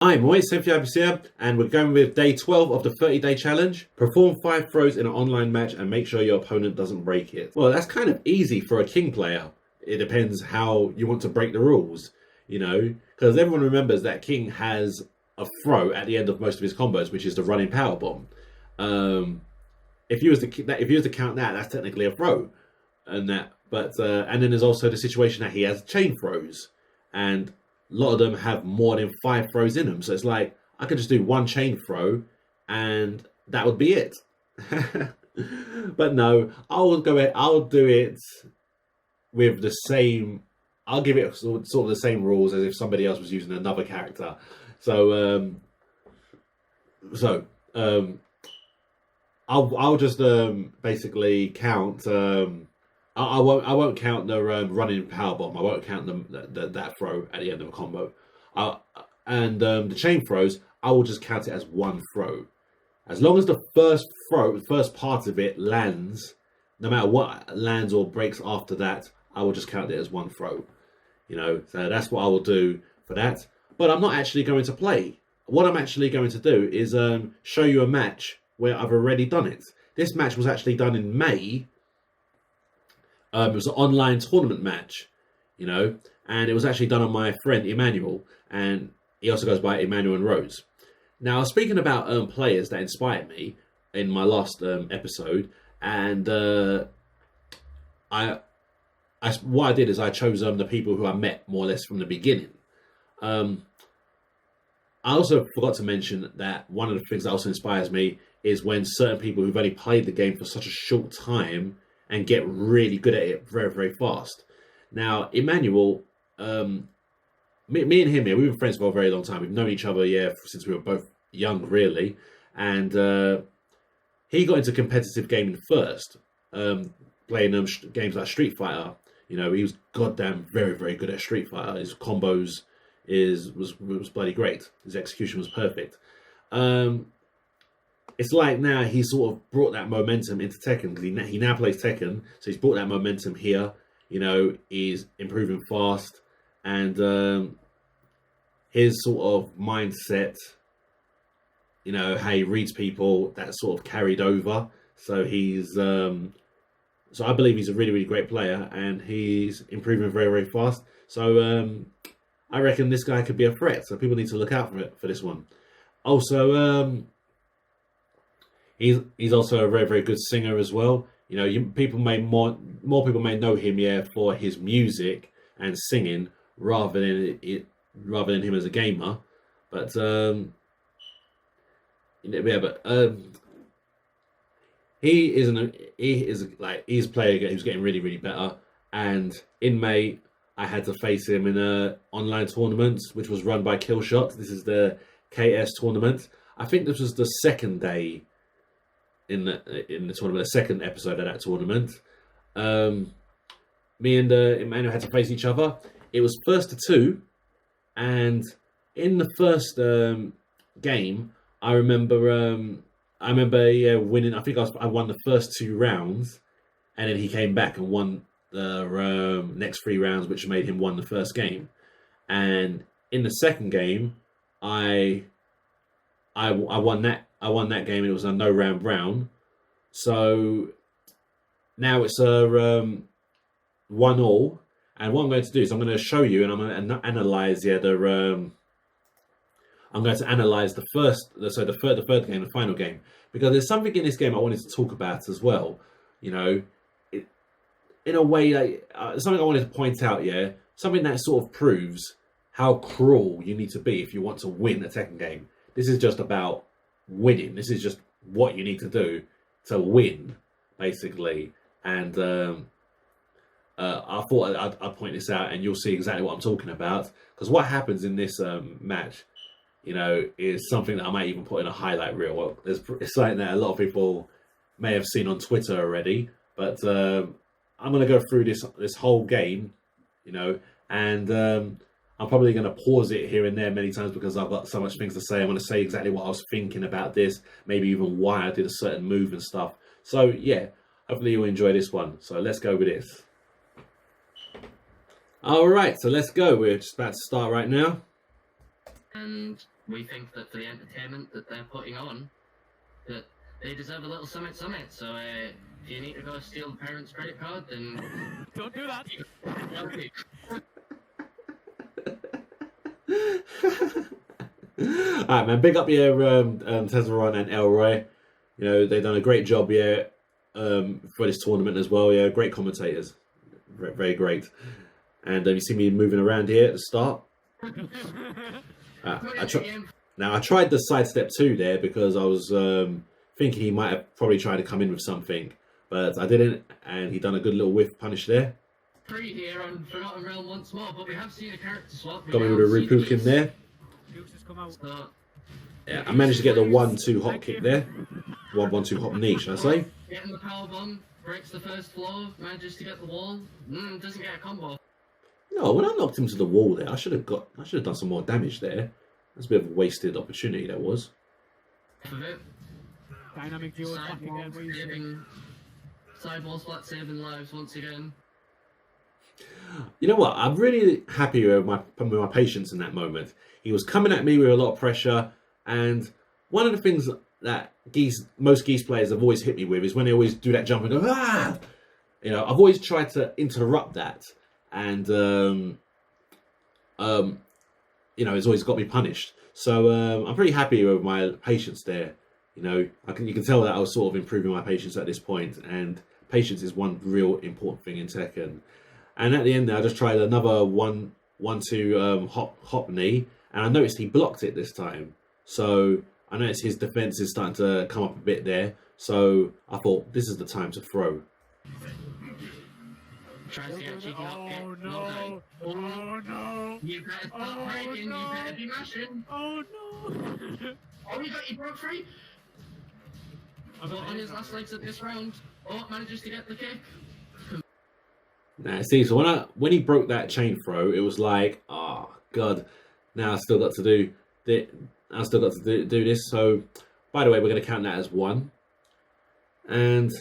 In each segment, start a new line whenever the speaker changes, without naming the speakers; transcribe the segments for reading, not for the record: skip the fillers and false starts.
Hi, it's TEMPHUiBIS here, and we're going with day 12 of the 30-day challenge. Perform 5 throws in an online match and make sure your opponent doesn't break it. Well, that's kind of easy for a king player. It depends how you want to break the rules, because everyone remembers that king has a throw at the end of most of his combos, which is the running power bomb. If you was to count that, that's technically a throw, and then there's also the situation that he has chain throws, and a lot of them have more than 5 throws in them. So it's like, I could just do one chain throw and that would be it. But no, I'll do it with the same, I'll give it sort of the same rules as if somebody else was using another character. I'll just basically count, I won't count the running power bomb. I won't count that throw at the end of a combo. The chain throws, I will just count it as one throw. As long as the first part of it lands, no matter what lands or breaks after that, I will just count it as one throw. So that's what I will do for that. But I'm not actually going to play. What I'm actually going to do is show you a match where I've already done it. This match was actually done in May. It was an online tournament match, and it was actually done on my friend Emmanuel, and he also goes by Emmanuel and Rose. Now, speaking about players that inspired me in my last episode, and what I did is I chose the people who I met more or less from the beginning. I also forgot to mention that one of the things that also inspires me is when certain people who've only played the game for such a short time and get really good at it very, very fast. Now, Emmanuel, me and him here, we've been friends for a very long time. We've known each other, since we were both young, really. And he got into competitive gaming first, playing games like Street Fighter. He was goddamn very, very good at Street Fighter. His combos was bloody great. His execution was perfect. It's like now he sort of brought that momentum into Tekken, because he now plays Tekken, so he's brought that momentum here. He's improving fast, and his sort of mindset, how he reads people, that sort of carried over. So so I believe he's a really, really great player, and he's improving very, very fast. So I reckon this guy could be a threat. So people need to look out for this one. Also, He's also a very, very good singer as well. More people may know him for his music and singing rather than him as a gamer. But he's a player who's getting really, really better. And in May, I had to face him in a online tournament which was run by Killshot. This is the KS tournament. I think this was the second day in the tournament, the second episode of that tournament. Me and Emmanuel had to face each other. It was 1-2, and in the first game, I remember winning. I think I won the first 2 rounds, and then he came back and won the next 3 rounds, which made him won the first game. And in the second game, I won that. I won that game, and it was a no-round round. So now it's a 1-1. And what I'm going to do is I'm going to show you, and I'm going to analyze. I'm going to analyze the third game, the final game, because there's something in this game I wanted to talk about as well. In a way, something I wanted to point out. Something that sort of proves how cruel you need to be if you want to win a Tekken game. This is just about winning. This is just what you need to do to win, basically. And I thought I'd point this out, and you'll see exactly what I'm talking about. Because what happens in this match, is something that I might even put in a highlight reel. Well, it's something that a lot of people may have seen on Twitter already. But I'm going to go through this whole game, and I'm probably going to pause it here and there many times because I've got so much things to say. I'm going to say exactly what I was thinking about this, maybe even why I did a certain move and stuff. So yeah, hopefully you'll enjoy this one. So let's go with this. All right, so let's go. We're just about to start right now.
And we think that for the entertainment that they're putting on, that they deserve a little summit. So if you need to go steal the parents' credit card, then
Don't do that.
Alright, man, big up your Tezeron and Elroy. You know, they've done a great job here for this tournament as well. Yeah, great commentators. Very, very great. And you see me moving around here at the start. I tried the sidestep 2 there because I was thinking he might have probably tried to come in with something, but I didn't, and he done a good little whiff punish there.
3 here on Forgotten Realm once more, but we have seen a character swap.
Got me with a Ripukin there.
So,
yeah, I managed to get the 1-2 hop kick there. 1-1-2 hop knee, should I say?
Getting the power bomb, breaks the first floor, manages to get the wall. Doesn't get a combo.
No, when I knocked him to the wall there, I should have done some more damage there. That's a bit of a wasted opportunity that was.
Dynamic duo back again.
Sidewall splat saving lives once again.
You know what? I'm really happy with my patience in that moment. He was coming at me with a lot of pressure, and one of the things that most Geese players have always hit me with is when they always do that jump and go, ah! You know, I've always tried to interrupt that, and you know, it's always got me punished. So I'm pretty happy with my patience there. You know, you can tell that I was sort of improving my patience at this point, and patience is one real important thing in Tekken. And at the end there, I just tried another 1-2 hop knee, and I noticed he blocked it this time. So I noticed his defense is starting to come up a bit there. So I thought, this is the time to throw.
Tries to get cheeky
Oh no! Oh no!
You better stop breaking, you better be mashing.
Oh no!
Oh, he broke free. But on his last legs at this round, manages to get the kick.
Now, see, so when he broke that chain throw, it was like, oh god, now I still got to do this. So, by the way, we're going to count that as 1. And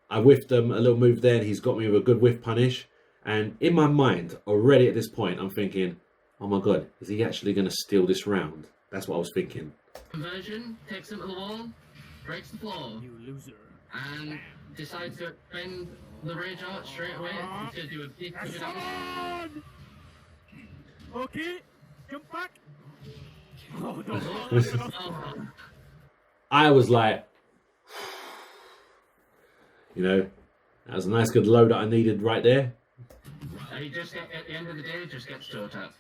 I whiffed him a little move there, and he's got me with a good whiff punish. And in my mind, already at this point, I'm thinking, oh my god, is he actually going to steal this round? That's what I was thinking.
Conversion takes him to the wall, breaks the floor.
You loser.
And decides to bend the rage out straight away. He's going to do a big damage.
Okay, jump back. Oh no.
I was like, you know, that was a nice good load that I needed right there.
He just at the end of the day, just gets to attack.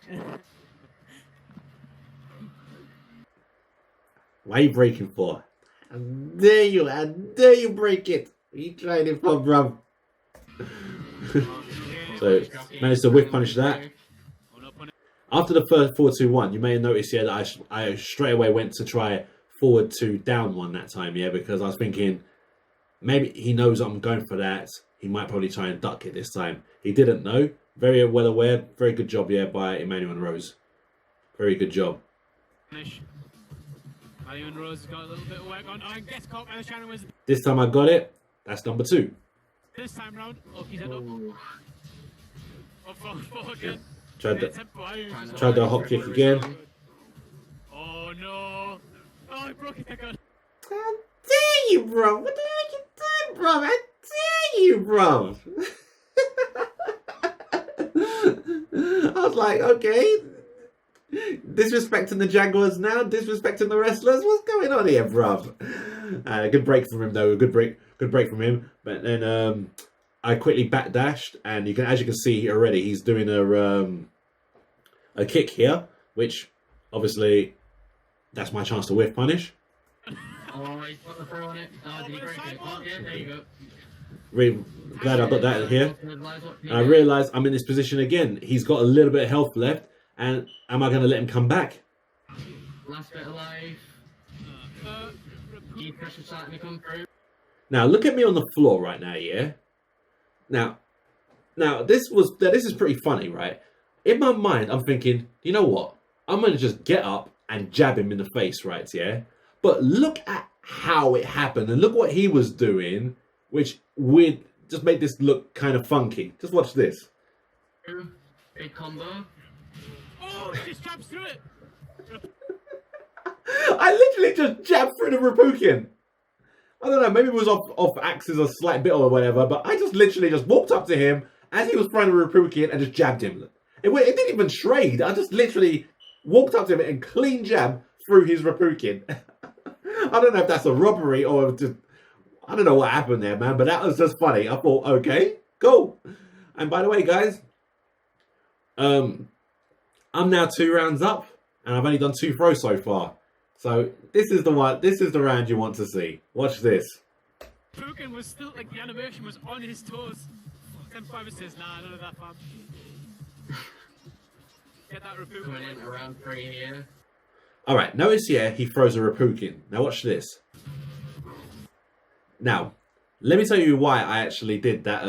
Why are you breaking for? How dare you break it? What are you trying it for, bruv? So, managed to whiff punish that. After the first 4-2-1, you may have noticed here that I straight away went to try forward 2 down 1 that time, yeah, because I was thinking maybe he knows I'm going for that. He might probably try and duck it this time. He didn't know. Very well aware. Very good job, yeah, by Emmanuel and Rose. Very good job.
Emmanuel and Rose has got a little bit of work on. Oh, and gets caught by the Shannon Wizard.
This time I got it. That's number 2.
This time round, he's head up. Up forward again.
Tried the hop kick again.
Oh no! Oh, he broke it again.
How dare you, bro? What the heck you doing, bro? How dare you, bro? I was like, okay. Disrespecting the Jaguars now, disrespecting the wrestlers. What's going on here, bro? Good break from him, though. Good break from him. But then I quickly backdashed, and as you can see already, he's doing a kick here, which obviously that's my chance to whiff punish.
Oh, he's put the throw on it. Oh, did he break it? Oh, yeah, there you go.
Really glad I got that here. And I realised I'm in this position again. He's got a little bit of health left, and am I going to let him come back?
Last bit of life. Key pressure starting to come through.
Now look at me on the floor right now, yeah. Now this is pretty funny, right? In my mind, I'm thinking, you know what? I'm going to just get up and jab him in the face, right? Yeah. But look at how it happened, and look what he was doing, which would just make this look kind of funky. Just watch this.
Big combo.
Oh, he just jabs through it.
I literally just jabbed through the Rapukin. I don't know, maybe it was off axis a slight bit or whatever, but I just literally just walked up to him as he was throwing the Rapukin and just jabbed him. It didn't even trade. I just literally walked up to him and clean jab through his Rapukin. I don't know if that's a robbery or just... I don't know what happened there, man, but that was just funny. I thought, okay, cool. And by the way, guys, I'm now 2 rounds up, and I've only done 2 throws so far. So this is the one. This is the round you want to see. Watch this.
Pukin was still like the animation was on his toes. TEMPHUiBIS says, nah, none of that, fam. Get that Rapukin.
Coming in around 3 here.
All right, notice here he throws a Rapukin. Now watch this. Now, let me tell you why I actually did that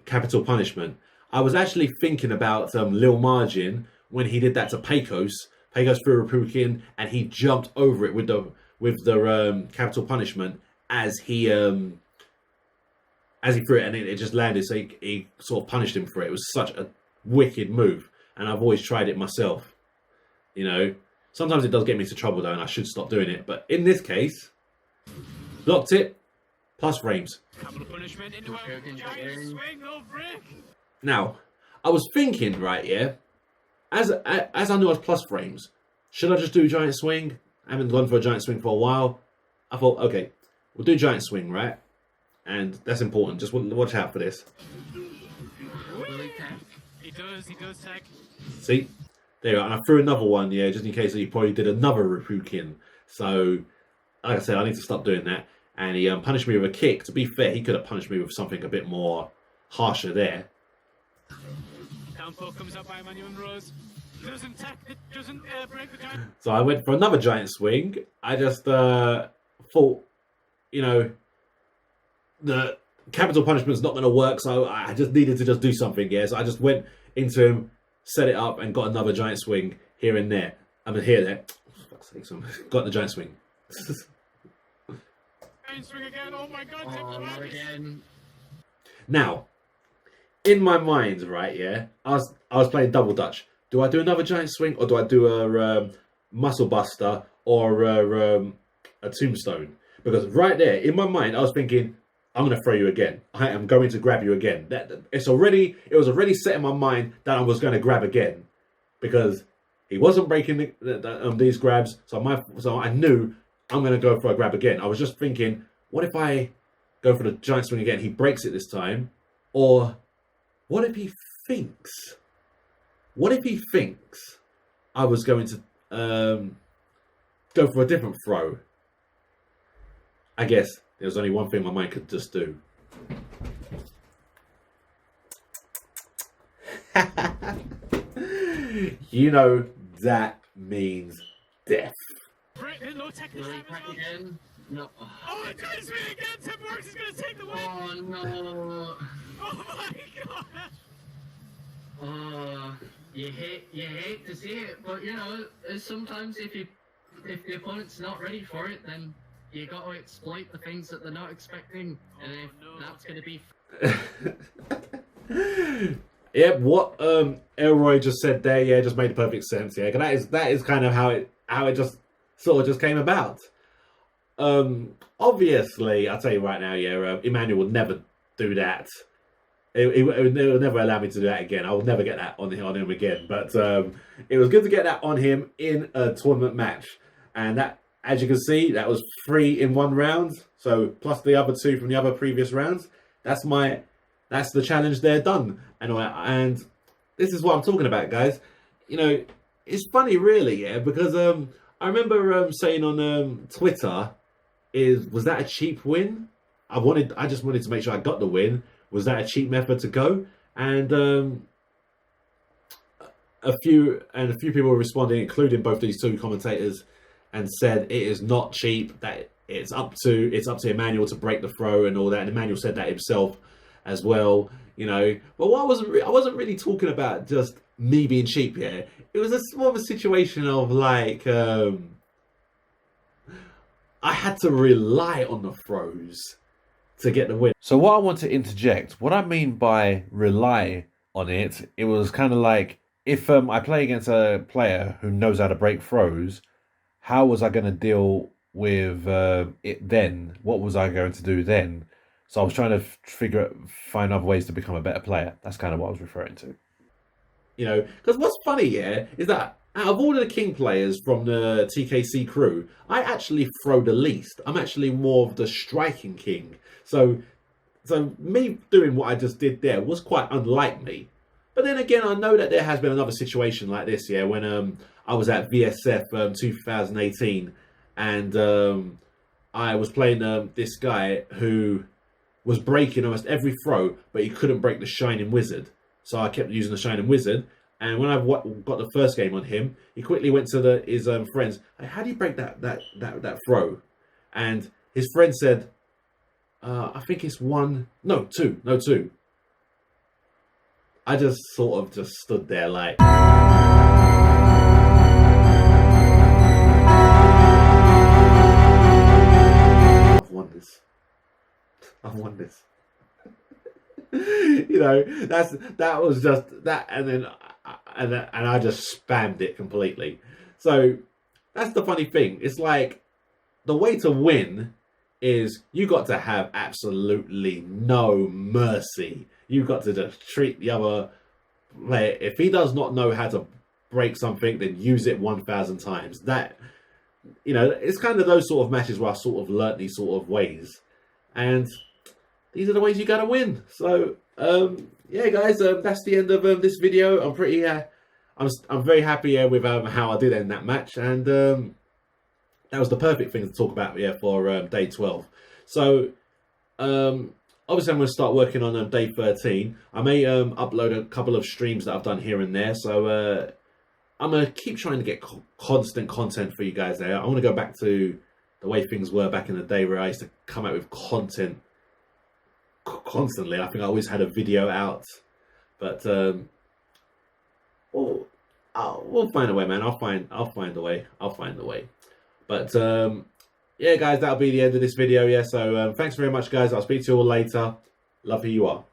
capital punishment. I was actually thinking about Lil Margin when he did that to Pecos. Pecos threw a Rapukin and he jumped over it with the capital punishment as he threw it, and it just landed. So he sort of punished him for it. It was such a wicked move, and I've always tried it myself. You know, sometimes it does get me into trouble though, and I should stop doing it. But in this case, blocked it, plus frames.
Capital punishment into a giant swing, no break.
Now, I was thinking, right, yeah, as I knew I was plus frames, should I just do giant swing? I haven't gone for a giant swing for a while. I thought, okay, we'll do giant swing, right? And that's important. Just watch out for this.
He does tech.
See? There you go. And I threw another one, yeah, just in case he probably did another Rapukin. So, like I said, I need to stop doing that. And he punished me with a kick. To be fair, he could have punished me with something a bit more harsher there.
Down poke comes up by Emmanuel and Rose. Doesn't tech, it doesn't break the giant.
So I went for another giant swing. I just thought, you know, the capital punishment's not going to work, so I just needed to just do something, yeah. So I just went into him, set it up, and got another giant swing here and there. I mean, here, there. Oh, for fuck's sake, so got the giant swing.
Giant swing again, oh my god,
not again.
Now, in my mind, right, yeah, I was playing double dutch. Do I do another giant swing, or do I do a muscle buster or a tombstone? Because right there, in my mind, I was thinking, I'm going to throw you again. I am going to grab you again. It was already set in my mind that I was going to grab again, because he wasn't breaking these grabs. So I knew I'm going to go for a grab again. I was just thinking, what if I go for the giant swing again? He breaks it this time, or what if he thinks? What if he thinks I was going to go for a different throw? I guess there was only one thing my mind could just do. You know, that means death.
No tech this time as well.
Again? No.
Oh, the giant swing again! TEMPHUiBIS is going to take the win!
Oh no.
Oh my god!
You hate to see it, but you know, sometimes if the opponent's not ready for it, then you got to exploit the things that they're not expecting, and if that's going to be.
Yeah, what Elroy just said there, yeah, just made perfect sense. Yeah, that is kind of how it just sort of just came about. Obviously, I'll tell you right now, yeah, Emmanuel would never do that. It would never allow me to do that again. I will never get that on him again. But it was good to get that on him in a tournament match. And that, as you can see, that was 3 in 1 round. So plus the other 2 from the other previous rounds. That's the challenge there done. And this is what I'm talking about, guys. You know, it's funny really, yeah, because I remember saying on Twitter, was that a cheap win? I just wanted to make sure I got the win. Was that a cheap method to go? And a few people were responding, including both these 2 commentators, and said it is not cheap. That it's up to Emmanuel to break the throw and all that. And Emmanuel said that himself as well. You know, but I wasn't really talking about just me being cheap here. It was more of a situation of like I had to rely on the throws to get the win.
So what I want to interject, what I mean by rely on it, it was kind of like if I play against a player who knows how to break throws, how was I going to deal with it then? What was I going to do then? So I was trying to find other ways to become a better player. That's kind of what I was referring to.
You know, because what's funny, yeah, is that out of all of the King players from the TKC crew, I actually throw the least. I'm actually more of the striking king. So me doing what I just did there was quite unlike me. But then again, I know that there has been another situation like this, yeah, when I was at VSF 2018, and I was playing this guy who was breaking almost every throw, but he couldn't break the Shining Wizard. So I kept using the Shining Wizard, and when I got the first game on him, he quickly went to his friends. Hey, how do you break that throw? And his friend said, I think it's two. I just sort of just stood there like, I've won this. You know, that was just that, and I just spammed it completely. So that's the funny thing. It's like the way to win is you got to have absolutely no mercy. You've got to just treat the other player. If he does not know how to break something, then use it 1,000 times. That, you know, it's kind of those sort of matches where I sort of learnt these sort of ways, and these are the ways you gotta win. So yeah, guys, that's the end of this video. I'm pretty I'm very happy with how I did end that match, and that was the perfect thing to talk about, yeah, for day 12. So obviously I'm going to start working on day 13. I may upload a couple of streams that I've done here and there. So I'm going to keep trying to get constant content for you guys there. I want to go back to the way things were back in the day, where I used to come out with content constantly. I think I always had a video out, but we'll find a way, man. I'll find a way. But yeah, guys, that'll be the end of this video. Yeah, so thanks very much, guys. I'll speak to you all later. Love who you are.